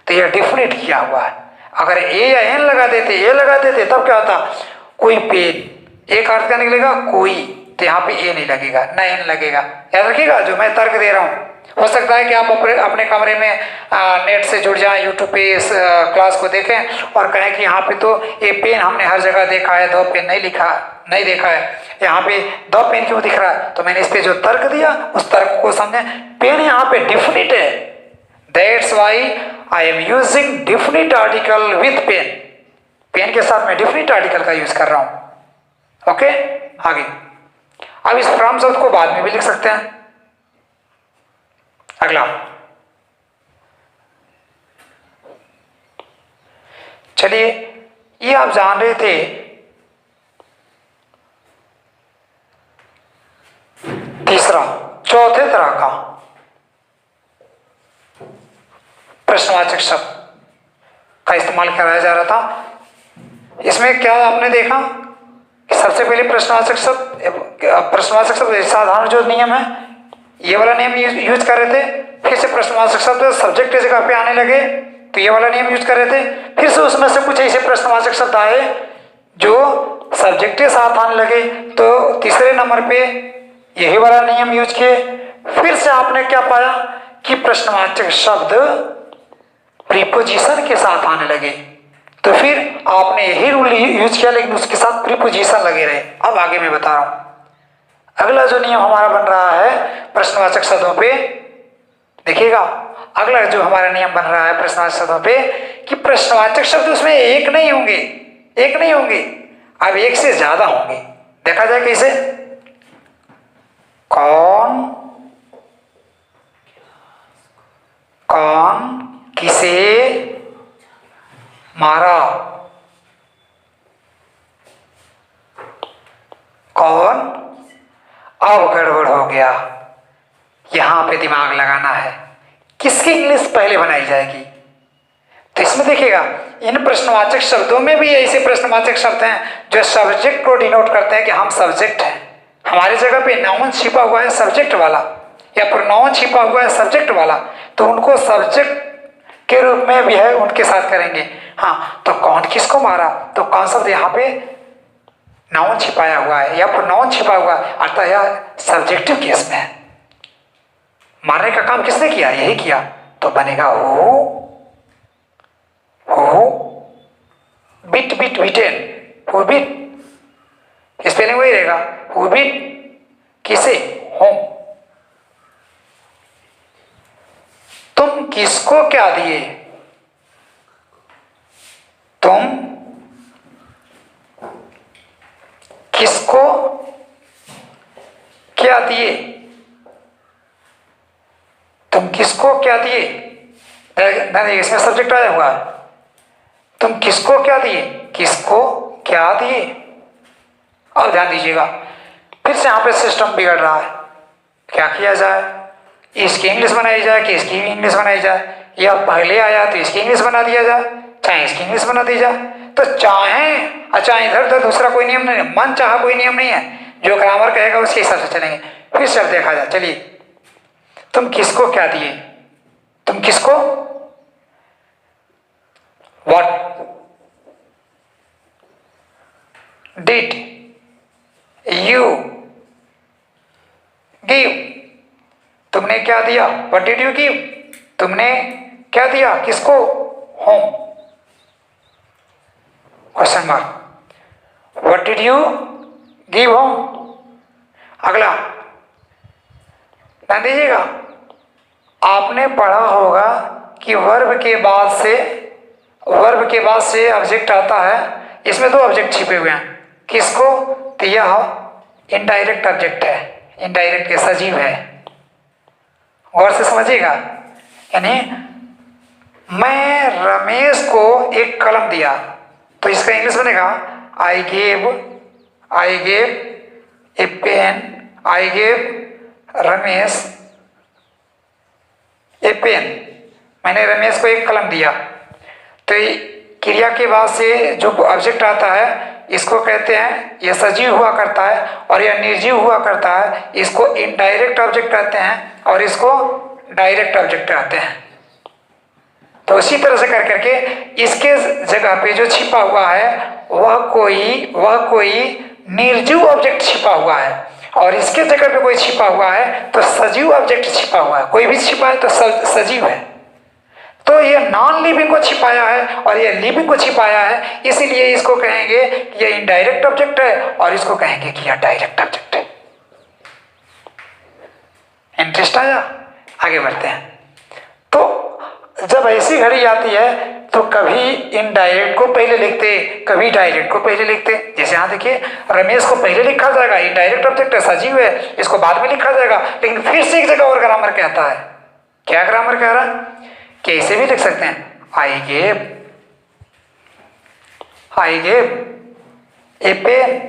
तो यह डेफिनिट किया हुआ है। अगर ए या एन लगा देते, ए लगा देते, तब क्या होता? कोई पेन, एक अर्थ क्या निकलेगा? कोई, तो यहाँ पे ए नहीं लगेगा, ना एन लगेगा। याद रखिएगा जो मैं तर्क दे रहा हूँ। हो सकता है कि आप अपने कमरे में नेट से जुड़ जाएं, यूट्यूब पे इस क्लास को देखें और कहें कि यहाँ पे तो ये पेन हमने हर जगह देखा है, दो पेन नहीं देखा है, यहाँ पे दो पेन क्यों दिख रहा है? तो मैंने इस पे जो तर्क दिया उस तर्क को समझे। पेन यहाँ पे डिफिनिट है, that's why I am using definite article with pen. Pen के साथ मैं डिफिनिट आर्टिकल का यूज कर रहा हूं। ओके, आगे। अब इस फ्रॉम शब्द को बाद में भी लिख सकते हैं। अगला, चलिए, ये आप जान रहे थे तीसरा, चौथे तरह का प्रश्नवाचक शब्द का इस्तेमाल कराया जा रहा था। इसमें क्या आपने देखा कि सबसे पहले प्रश्नवाचक शब्द साधारण जो नियम है ये वाला नियम यूज कर रहे थे, फिर से प्रश्नवाचक शब्द सब्जेक्ट की जगह पे आने लगे तो ये वाला नियम यूज कर रहे थे, फिर से उसमें से कुछ ऐसे प्रश्नवाचक शब्द आए जो सब्जेक्ट के साथ आने लगे, तो तीसरे नंबर पे यही वाला नियम यूज किए। फिर से आपने क्या पाया कि प्रश्नवाचक शब्द प्रीपोजिशन के साथ आने लगे, तो फिर आपने यही रूल यूज किया लेकिन उसके साथ प्रीपोजिशन लगे रहे। अब आगे मैं बता रहा हूं। अगला जो नियम हमारा बन रहा है प्रश्नवाचक शब्दों पे, देखिएगा, अगला जो हमारा नियम बन रहा है प्रश्नवाचक शब्दों पे कि प्रश्नवाचक शब्द उसमें एक नहीं होंगे, अब एक से ज्यादा होंगे। देखा जाए कैसे? कौन किसे मारा? कौन? अब गड़बड़ हो गया, यहां पे दिमाग लगाना है। किसकी इंग्लिश पहले बनाई जाएगी? तो इसमें देखिएगा, इन प्रश्नवाचक शब्दों में भी ऐसे प्रश्नवाचक शब्द हैं जो सब्जेक्ट को डिनोट करते हैं कि हम सब्जेक्ट हैं। हमारी जगह पे नाउन छिपा हुआ है सब्जेक्ट वाला, या प्रोनाउन छिपा हुआ है सब्जेक्ट वाला, तो उनको सब्जेक्ट के रूप में भी है उनके साथ करेंगे। हाँ, तो कौन किसको मारा, तो कौन शब्द यहाँ पे नाउन छिपाया हुआ है या प्रोनाउन छिपा हुआ है, अर्थात यह सब्जेक्टिव केस में है। मारने का काम किसने किया? यही किया, तो बनेगा हो bit bitten, who bit, spelling वही रहेगा, हु बिट किसे? होम। तुम किसको क्या दिए? तुम किसको क्या दिए? तुम किसको क्या दिए? इसमें सब्जेक्ट आया हुआ है। तुम किसको क्या दिए? किसको क्या दिए? और ध्यान दीजिएगा, फिर से यहां पे सिस्टम बिगड़ रहा है। क्या किया जाए? इसकी इंग्लिश बनाई जाए कि इसकी इंग्लिश बनाई जाए? या पहले आया तो इसकी इंग्लिश बना दिया जाए, चाहे इसकी इंग्लिश बना दी जाए? तो चाहे इधर उधर दूसरा कोई नियम नहीं है, मन चाहा कोई नियम नहीं है। जो ग्रामर कहेगा उसके हिसाब से चलेंगे। फिर से अब देखा जाए, चलिए, तुम किसको क्या दिए? तुम किसको व्हाट डिड यू गिव? तुमने क्या दिया? What did you give? तुमने क्या दिया? किसको? Home, question mark. What did you give home? अगला ध्यान दीजिएगा, आपने पढ़ा होगा कि वर्ब के बाद से ऑब्जेक्ट आता है। इसमें दो ऑब्जेक्ट छिपे हुए हैं। किसको? तो यह इनडायरेक्ट ऑब्जेक्ट है, इनडायरेक्ट के सजीव है। गौर से समझिएगा, यानी मैं रमेश को एक कलम दिया, तो इसका इंग्लिश बनेगा I gave a pen, I gave Ramesh a pen. मैंने रमेश को एक कलम दिया। तो क्रिया के बाद से जो ऑब्जेक्ट आता है इसको कहते हैं, यह सजीव हुआ करता है और यह निर्जीव हुआ करता है। इसको इनडायरेक्ट ऑब्जेक्ट कहते हैं और इसको डायरेक्ट ऑब्जेक्ट कहते हैं। तो इसी तरह से कर करके इसके जगह पे जो छिपा हुआ है वह कोई निर्जीव ऑब्जेक्ट छिपा हुआ है, और इसके जगह पे कोई छिपा हुआ है तो सजीव ऑब्जेक्ट छिपा हुआ है। कोई भी छिपा है तो सजीव है। तो ये नॉन लिविंग को छिपाया है और ये लिविंग को छिपाया है, इसीलिए इसको कहेंगे ये इनडायरेक्ट ऑब्जेक्ट है और इसको कहेंगे कि यह डायरेक्ट ऑब्जेक्ट है। इंटरेस्ट आया? आगे बढ़ते हैं। तो जब ऐसी घड़ी आती है तो कभी इनडायरेक्ट को पहले लिखते, कभी डायरेक्ट को पहले लिखते। जैसे यहां देखिए, रमेश को पहले लिखा जाएगा, इनडायरेक्ट ऑब्जेक्ट है, सजीव है, इसको बाद में लिखा जाएगा। लेकिन फिर से एक जगह और ग्रामर कहता है। क्या ग्रामर कह रहा है? कैसे भी लिख सकते हैं, I gave a pen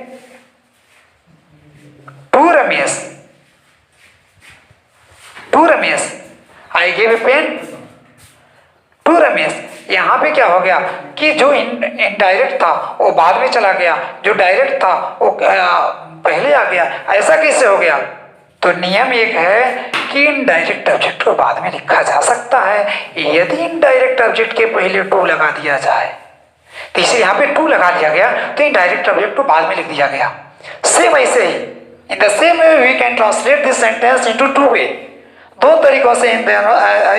to Ramesh, I gave a pen to Ramesh. यहां पे क्या हो गया कि जो इनडायरेक्ट था वो बाद में चला गया, जो डायरेक्ट था वो पहले आ गया। ऐसा कैसे हो गया? तो नियम एक है कि इनडायरेक्ट ऑब्जेक्ट को बाद में लिखा जा सकता है यदि इनडायरेक्ट ऑब्जेक्ट के पहले टू लगा दिया जाए। तो इसे यहाँ पे टू लगा दिया गया तो इनडायरेक्ट ऑब्जेक्ट को बाद में लिख दिया गया। सेम ऐसे ही, in the same way we can translate this sentence into two way. दो तरीकों से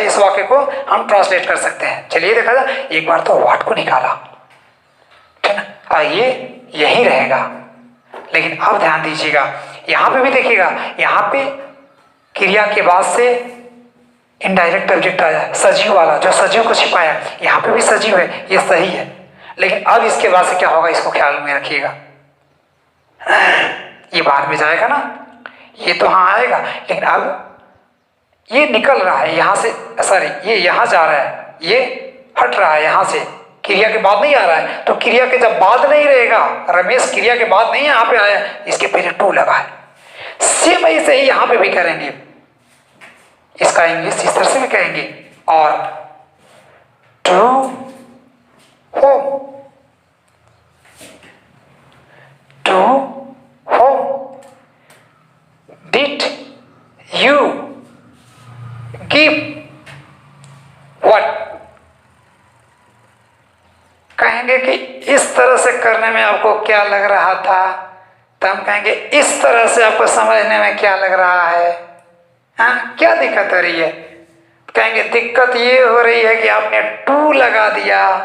इस वाक्य को हम ट्रांसलेट कर सकते हैं। चलिए देखा जाए। एक बार तो व्हाट को निकाला, ठीक ना, और ये यही रहेगा। लेकिन अब ध्यान दीजिएगा, यहां पे भी देखिएगा, यहां पे क्रिया के बाद से इनडायरेक्ट ऑब्जेक्ट आया, सजीव वाला, जो सजीव को छिपाया। यहां पे भी सजीव है, ये सही है। लेकिन अब इसके बाद से क्या होगा, इसको ख्याल में रखिएगा। ये बाद में जाएगा ना, ये तो हाँ आएगा, लेकिन अब ये निकल रहा है यहां से, सॉरी ये यहां जा रहा है, ये हट रहा है यहां से, क्रिया के बाद नहीं आ रहा है। तो क्रिया के जब बाद नहीं रहेगा, रमेश क्रिया के बाद नहीं यहाँ पे आया, इसके पहले टू लगा है। सेम ऐसे ही यहां पे भी करेंगे। इसका इंग्लिश इस तरह से भी कहेंगे, और to whom, to whom did you give what. कहेंगे कि इस तरह से करने में आपको क्या लग रहा था, तो हम कहेंगे इस तरह से आपको समझने में क्या लग रहा है, हाँ क्या दिक्कत हो रही है? कहेंगे दिक्कत ये हो रही है कि आपने टू लगा दिया।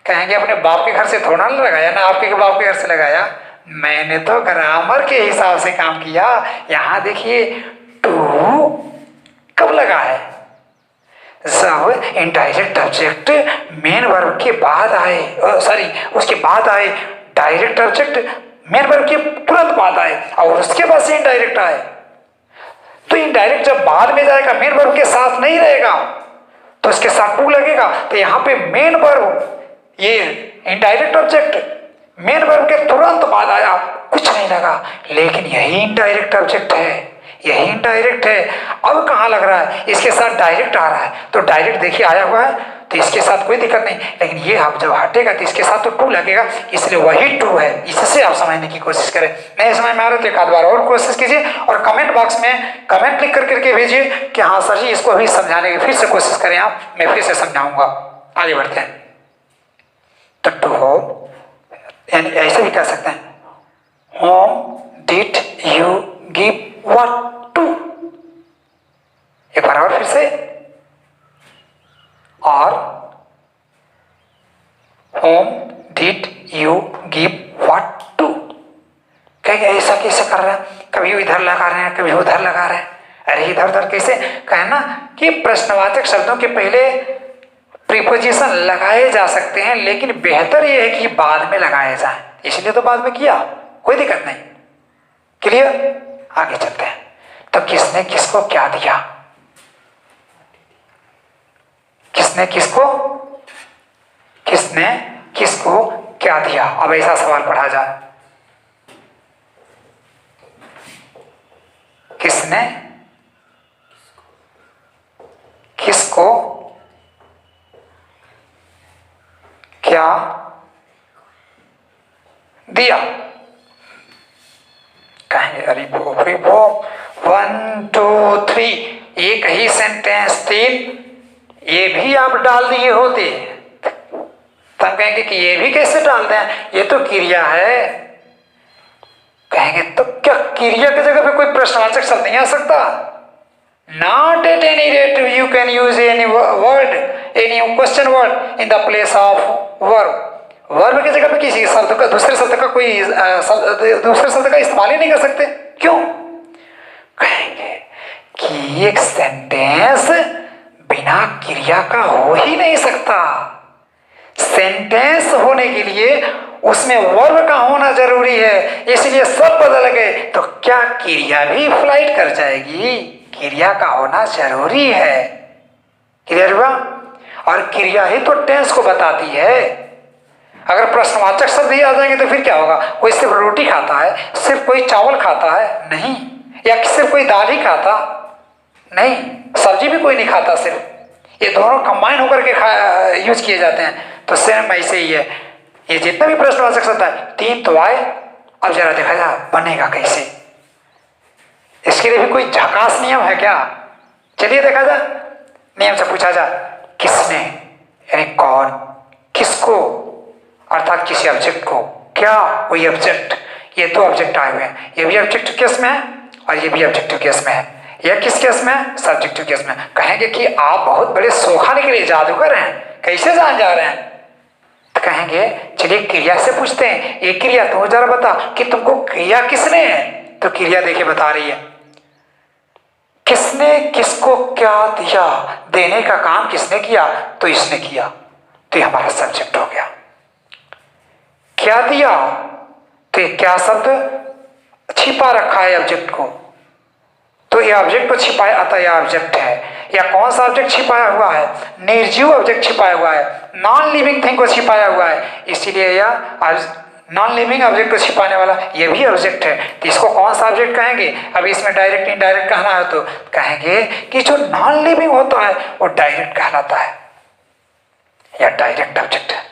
कहेंगे अपने बाप के घर से थोड़ा ना लगाया, ना आपके बाप के घर से लगाया, मैंने तो ग्रामर के हिसाब से काम किया। यहां देखिए टू कब लगा है, जब इनडायरेक्ट ऑब्जेक्ट मेन वर्ब के बाद आए, उसके बाद आए, डायरेक्ट ऑब्जेक्ट मेन वर्ब के तुरंत बाद आए और उसके बाद से इनडायरेक्ट आए, तो इनडायरेक्ट जब बाद में जाएगा मेन वर्ब के साथ नहीं रहेगा तो इसके साथ टू लगेगा। तो यहां पे मेन वर्ब, ये इनडायरेक्ट ऑब्जेक्ट मेन वर्ब के तुरंत बाद आया, कुछ नहीं लगा, लेकिन यही इनडायरेक्ट ऑब्जेक्ट है, यही इनडायरेक्ट है। अब कहां लग रहा है, इसके साथ डायरेक्ट आ रहा है, तो डायरेक्ट देखिए आया हुआ है तो इसके साथ कोई दिक्कत नहीं, लेकिन ये आप जब हटेगा तो इसके साथ तो टू लगेगा, इसलिए वही टू है। इससे आप समझने की कोशिश करें। नहीं समझ में आ रहा तो एक आध बार और कोशिश कीजिए और कमेंट बॉक्स में कमेंट लिख करके भेजिए कि हाँ सर जी इसको भी समझाने की फिर से कोशिश करें आप, मैं फिर से समझाऊंगा। आगे बढ़ते हैं। तो टू होम, यानी ऐसे भी कह सकते हैं, whom did you give what to. एक बार और फिर से, और whom did you give what to. कहेंगे ऐसा कैसे कर रहे हैं, कभी इधर लगा रहे हैं कभी उधर लगा रहे हैं, अरे इधर उधर कैसे। कहना कि प्रश्नवाचक शब्दों के पहले प्रीपोजिशन लगाए जा सकते हैं, लेकिन बेहतर यह है कि बाद में लगाए जाए, इसलिए तो बाद में किया, कोई दिक्कत नहीं। क्लियर, आगे चलते हैं। तो किसने किसको क्या दिया, किसने किसको क्या दिया। अब ऐसा सवाल पढ़ा जाए, किसने किसको क्या दिया। कहेंगे अरे वो 1 2 3 एक ही सेंटेंस तीन, ये भी आप डाल दिए होते तो हम कहेंगे कि ये भी कैसे डाल दें, ये तो क्रिया है। कहेंगे तो क्या क्रिया की जगह पे कोई प्रश्नवाचक शब्द नहीं आ सकता? Not at any rate you can use any word, any question word in the place of verb. Verb की जगह पे किसी शब्द का दूसरे शब्द का इस्तेमाल ही नहीं कर सकते। क्यों? कहेंगे कि एक सेंटेंस बिना क्रिया का हो ही नहीं सकता। सेंटेंस होने के लिए उसमें वर्ब का होना जरूरी है, इसलिए सब बदल गए तो क्या क्रिया भी फ्लाइट कर जाएगी? क्रिया का होना जरूरी है। क्लियर हुआ? और क्रिया ही तो टेंस को बताती है। अगर प्रश्नवाचक शब्द ही आ जाएंगे तो फिर क्या होगा? कोई सिर्फ रोटी खाता है, सिर्फ कोई चावल खाता है नहीं, या सिर्फ कोई दाल ही खाता नहीं, सब्जी भी कोई नहीं खाता, सिर्फ ये दोनों कंबाइन होकर के यूज किए जाते हैं। तो सेम ऐसे ही है, ये जितना भी प्रश्नवाचक शब्द है तीन तो आए, अब जरा देखा जाए बनेगा कैसे। इसके लिए भी कोई झकास नियम है क्या? चलिए देखा जाए, नियम से पूछा जाए किसने, यानी कौन, किसको अर्थात किसी ऑब्जेक्ट को, क्या कोई ऑब्जेक्ट। ये दो ऑब्जेक्ट आए हुए हैं, ये भी ऑब्जेक्टिव केस में है और ये भी ऑब्जेक्टिव केस में है। यह किस केस में है? सब्जेक्टिव केस में। कहेंगे कि आप बहुत बड़े सोखाने के लिए जादूगर हैं, कैसे जान जा रहे हैं? तो कहेंगे चलिए क्रिया से पूछते हैं, एक क्रिया तो जरा बता कि तुमको क्रिया किसने है। तो क्रिया देखिए बता रही है, किसने किसको क्या दिया, देने का काम किसने किया? तो इसने किया, तो ये हमारा सब्जेक्ट हो गया। क्या दिया, तो ये क्या शब्द छिपा रखा है ऑब्जेक्ट को, तो ये ऑब्जेक्ट को छिपाया, अतः यह ऑब्जेक्ट है। या कौन सा ऑब्जेक्ट छिपाया हुआ है? निर्जीव ऑब्जेक्ट छिपाया हुआ है, नॉन लिविंग थिंग को छिपाया हुआ है, इसीलिए यह नॉन लिविंग ऑब्जेक्ट को छिपाने वाला ये भी ऑब्जेक्ट है। तो इसको कौन सा ऑब्जेक्ट कहेंगे? अब इसमें डायरेक्ट इनडायरेक्ट कहना है तो कहेंगे कि जो नॉन लिविंग होता है वो डायरेक्ट कहलाता है, या डायरेक्ट ऑब्जेक्ट है।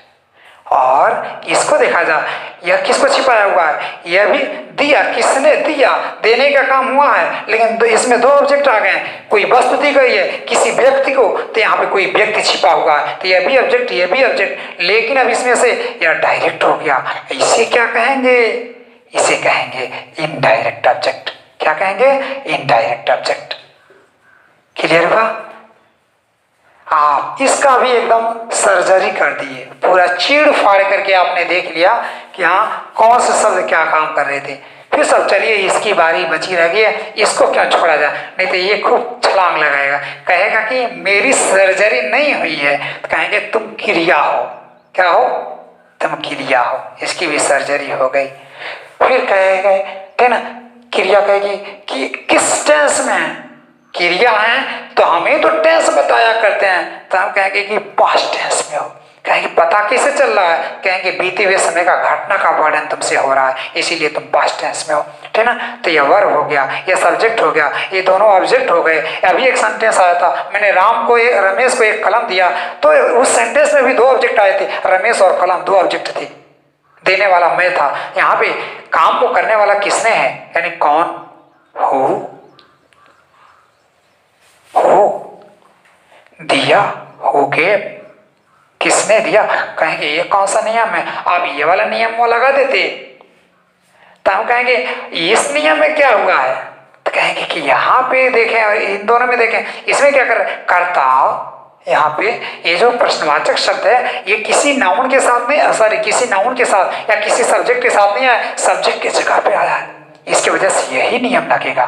और इसको देखा जाए, यह किसको छिपाया हुआ है? यह भी दिया, किसने दिया, देने का काम हुआ है, लेकिन इसमें दो ऑब्जेक्ट आ गए, कोई वस्तु दी गई है किसी व्यक्ति को, तो यहाँ पे कोई व्यक्ति छिपा हुआ है, तो यह भी ऑब्जेक्ट यह भी ऑब्जेक्ट, लेकिन अब इसमें से यह डायरेक्ट हो गया। इसे क्या कहेंगे? इसे कहेंगे इनडायरेक्ट ऑब्जेक्ट। क्या कहेंगे? Indirect object. क्लियर हुआ? आप इसका भी एकदम सर्जरी कर दिए, पूरा चीड़ फाड़ करके आपने देख लिया कि हाँ कौन से शब्द क्या काम कर रहे थे। फिर फिर सब चलिए इसकी बारी बची रह गई है, इसको क्यों छोड़ा जाए, नहीं तो ये खूब छलांग लगाएगा, कहेगा कि मेरी सर्जरी नहीं हुई है, तो कहेंगे तुम क्रिया हो, क्या हो, तुम क्रिया हो, इसकी भी सर्जरी हो गई। फिर कहेगा है ना, क्रिया कहेगी कि किस टेंस में क्रिया है, तो हमें तो टेंस बताया करते हैं, तो हम कहेंगे कि पास्ट टेंस में हो, कहेंगे पता कैसे चल रहा है, कहेंगे बीते हुए समय का घटना का वर्णन तुमसे हो रहा है, इसीलिए तुम पास्ट टेंस में हो, ठीक ना। तो ये वर्ब हो गया, ये सब्जेक्ट हो गया, ये दोनों ऑब्जेक्ट हो गए। अभी एक सेंटेंस आया था, मैंने रमेश को एक कलम दिया, तो उस सेंटेंस में भी दो ऑब्जेक्ट आए थे, रमेश और कलम दो ऑब्जेक्ट थे, देने वाला मैं था। यहाँ पे काम को करने वाला किसने है, यानी कौन, हो दिया, हो गए, किसने दिया, कहेंगे ये कौन सा नियम है, आप ये वाला नियम वो लगा देते, तो हम कहेंगे इस नियम में क्या हुआ है, तो कहेंगे कि यहाँ पे देखें और इन दोनों में देखें, इसमें क्या कर करता, यहाँ पे ये जो प्रश्नवाचक शब्द है ये किसी नाउन के साथ नहीं, सॉरी किसी नाउन के साथ या किसी सब्जेक्ट के साथ नहीं आया, सब्जेक्ट की जगह पे आया है, इसकी वजह से यही नियम लगेगा।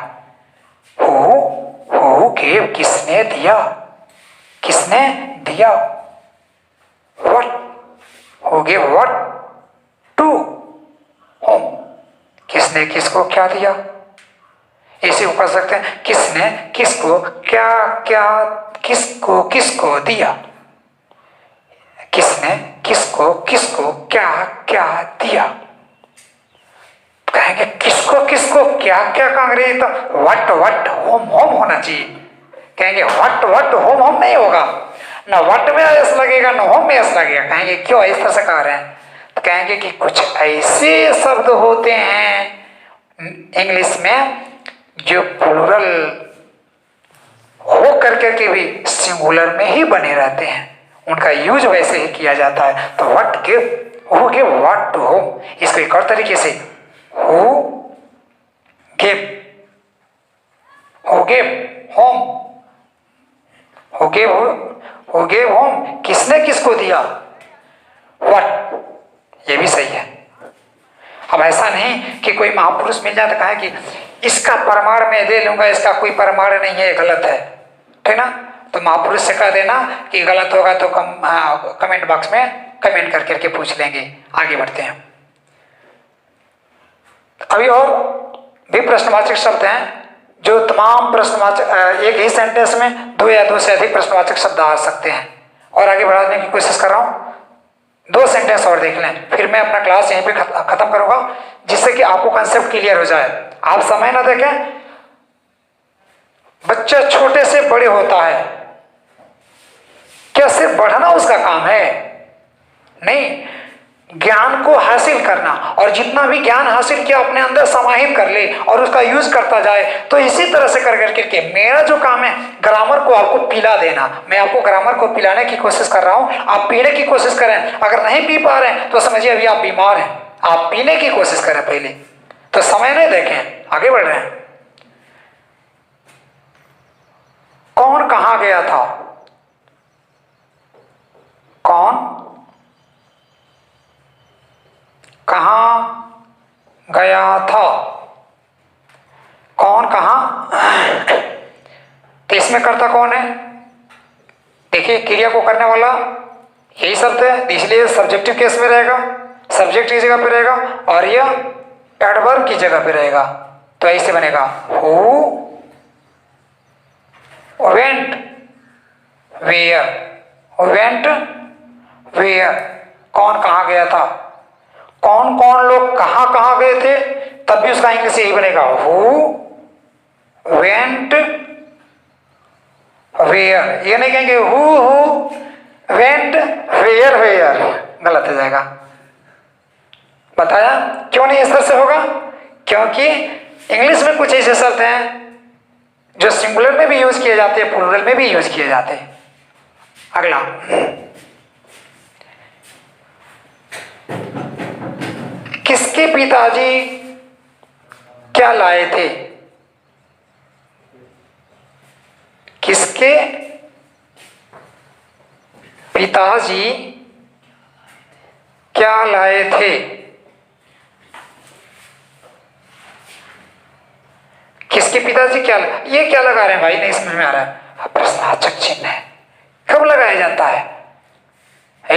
हो गेव, किसने दिया, किसने दिया, व्हाट, हो गेव व्हाट टू होम, किसने किसको क्या दिया, इसी को कर सकते हैं, किसने किसको क्या क्या, किसको किसको दिया, किसने किसको किसको क्या क्या दिया, कहेंगे किसको किसको क्या क्या का अंग्रेजी तो व्हाट व्हाट होम होम होना चाहिए, कहेंगे व्हाट व्हाट होम होम नहीं होगा, ना व्हाट में एस लगेगा ना होम में एस लगेगा, कहेंगे क्यों इस तरह से कह रहे हैं, तो कहेंगे कि कुछ ऐसे शब्द होते हैं इंग्लिश में जो प्लूरल हो करके के भी सिंगुलर में ही बने रहते हैं, उनका यूज वैसे ही किया जाता है। तो what give, who give what to whom, इसको एक और तरीके से who give, who give whom, who give whom, किसने किसको दिया, व्हाट, ये भी सही है। अब ऐसा नहीं कि कोई महापुरुष मिल जाए तो कहे कि इसका प्रमाण मैं दे लूंगा, इसका कोई प्रमाण नहीं है, गलत है, ठीक ना, तो महापुरुष से कह देना कि गलत होगा तो कमेंट बॉक्स में कमेंट करके पूछ लेंगे। आगे बढ़ते हैं, अभी और भी प्रश्नवाचक शब्द हैं जो तमाम प्रश्नवाचक एक ही सेंटेंस में दो या दो से अधिक प्रश्नवाचक शब्द आ सकते हैं, और आगे बढ़ाने की कोशिश कर रहा हूं, दो सेंटेंस और देख लें, फिर मैं अपना क्लास यहीं पे खत्म करूंगा, जिससे कि आपको कंसेप्ट क्लियर हो जाए, आप समय ना देखें। बच्चा छोटे से बड़े होता है, क्या सिर्फ बढ़ना उसका काम है, नहीं, ज्ञान को हासिल करना, और जितना भी ज्ञान हासिल किया अपने अंदर समाहित कर ले और उसका यूज करता जाए। तो इसी तरह से कर करके मेरा जो काम है ग्रामर को आपको पिला देना, मैं आपको ग्रामर को पिलाने की कोशिश कर रहा हूं, आप पीने की कोशिश करें, अगर नहीं पी पा रहे हैं तो समझिए अभी आप बीमार हैं, आप पीने की कोशिश करें पहले, तो समय नहीं देखें, आगे बढ़ रहे हैं। कौन कहां गया था, कौन कहां गया था, कौन कहां, तो इसमें करता कौन है, देखिए क्रिया को करने वाला यही शब्द है, इसलिए सब्जेक्टिव केस में रहेगा, सब्जेक्ट की जगह पे रहेगा, और यह एडवर्ब की जगह पे रहेगा, तो ऐसे बनेगा who went where, went where, कौन कहां गया था, कौन कौन लोग कहां कहां गए थे, तब भी उसका इंग्लिश यही बनेगा हु वेंट वेयर, ये नहीं कहेंगे हु वेंट वेयर वेयर, गलत हो जाएगा। बताया क्यों नहीं इस तरह से होगा, क्योंकि इंग्लिश में कुछ ऐसे शब्द हैं जो सिंगुलर में भी यूज किए जाते हैं, प्लूरल में भी यूज किए जाते हैं। अगला, किसके पिताजी क्या लाए थे, किसके पिताजी क्या लाए थे, किसके पिताजी क्या, ये क्या लगा रहे हैं भाई, नहीं समझ में आ रहा है। प्रश्नवाचक चिन्ह है, कब लगाया जाता है?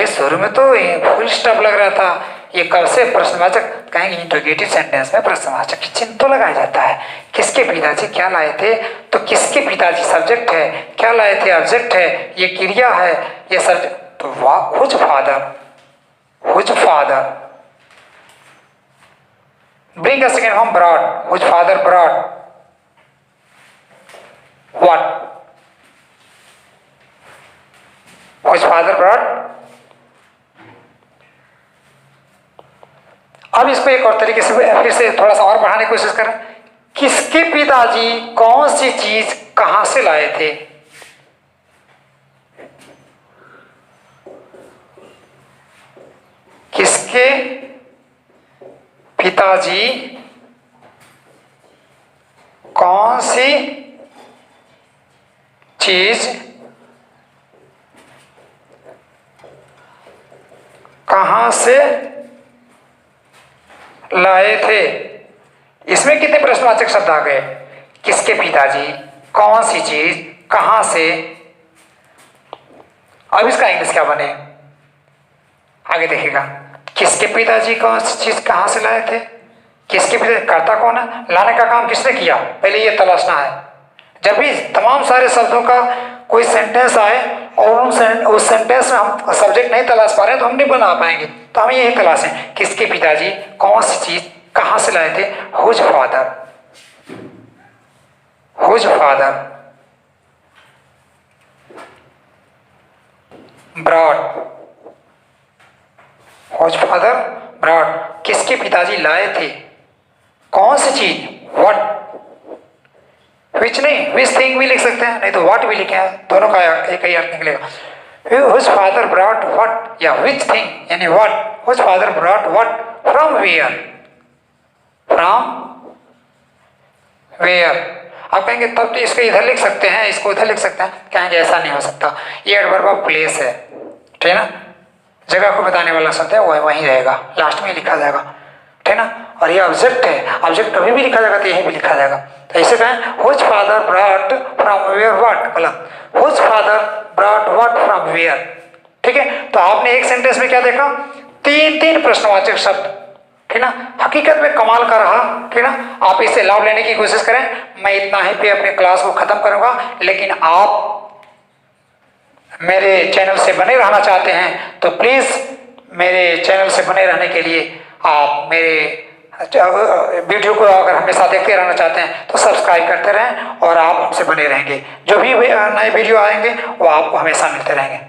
शुरू में तो फुल स्टॉप लग रहा था, ये कब से प्रश्नवाचक, कहेंगे इंट्रोगेटिव सेंटेंस में प्रश्नवाचक चिन्ह तो लगाया जाता है। किसके पिताजी क्या लाए थे, तो किसके पिताजी सब्जेक्ट है, क्या लाए थे ऑब्जेक्ट है, ये क्रिया है, ये सब्जेक्ट। तो whose father, whose father bring a second home brought, whose father brought what, whose father brought। अब इसको एक और तरीके से फिर से थोड़ा सा और बढ़ाने की कोशिश करें। किसके पिताजी कौन सी चीज कहां से लाए थे? किसके पिताजी कौन सी चीज कहां से लाए थे? इसमें कितने प्रश्नवाचक शब्द आ गए? किसके पिताजी, कौन सी चीज, कहां से। अब इसका इंग्लिश क्या बने, आगे देखिएगा। किसके पिताजी कौन सी चीज कहां से लाए थे, किसके पिताजी, करता कौन है, लाने का काम किसने किया, पहले ये तलाशना है। जब भी तमाम सारे शब्दों का कोई सेंटेंस आए और उस सेंटेंस में हम सब्जेक्ट नहीं तलाश पा रहे हैं तो हम नहीं बना पाएंगे, तो हम यही तलाशें, किसके पिताजी कौन सी चीज कहां से लाए थे। Whose father, whose father brought, whose father brought, किसके पिताजी लाए थे कौन सी चीज, व्हाट, विच नहीं, विच थिंग भी लिख सकते हैं, नहीं तो व्हाट भी लिखे हैं, दोनों का एक ही अर्थ निकलेगा। Whose father brought what या which thing यानी what, whose father brought what from where, from where। आप कहेंगे तब तो इसको इधर लिख सकते हैं, इसको उधर लिख सकते हैं, कहेंगे ऐसा नहीं हो सकता, ये एडवर्ब ऑफ प्लेस है, ठीक है ना, जगह को बताने वाला शब्द है, वो वहीं रहेगा, लास्ट में लिखा जाएगा, ठीक है ना। और ये ऑब्जेक्ट है, ऑब्जेक्ट कभी भी लिखा जाएगा तो यही भी लिखा जाएगा। तो ऐसे कहें whose father brought from where what, गलत, whose father brought what from where, ठीक है। तो आपने एक सेंटेंस में क्या देखा, तीन तीन प्रश्नवाचक शब्द, ठीक ना, हकीकत में कमाल का रहा, ठीक ना। आप इसे लाभ लेने की कोशिश करें, मैं इतना ही पे अपने क्लास को खत्म करूंगा, लेकिन आप मेरे चैनल से बने रहना चाहते हैं तो प्लीज मेरे चैनल से बने रहने के लिए आप मेरे वीडियो को अगर हमेशा देखते रहना चाहते हैं तो सब्सक्राइब करते रहें और आप हमसे बने रहेंगे, जो भी नए वीडियो आएंगे वो आपको हमेशा मिलते रहेंगे।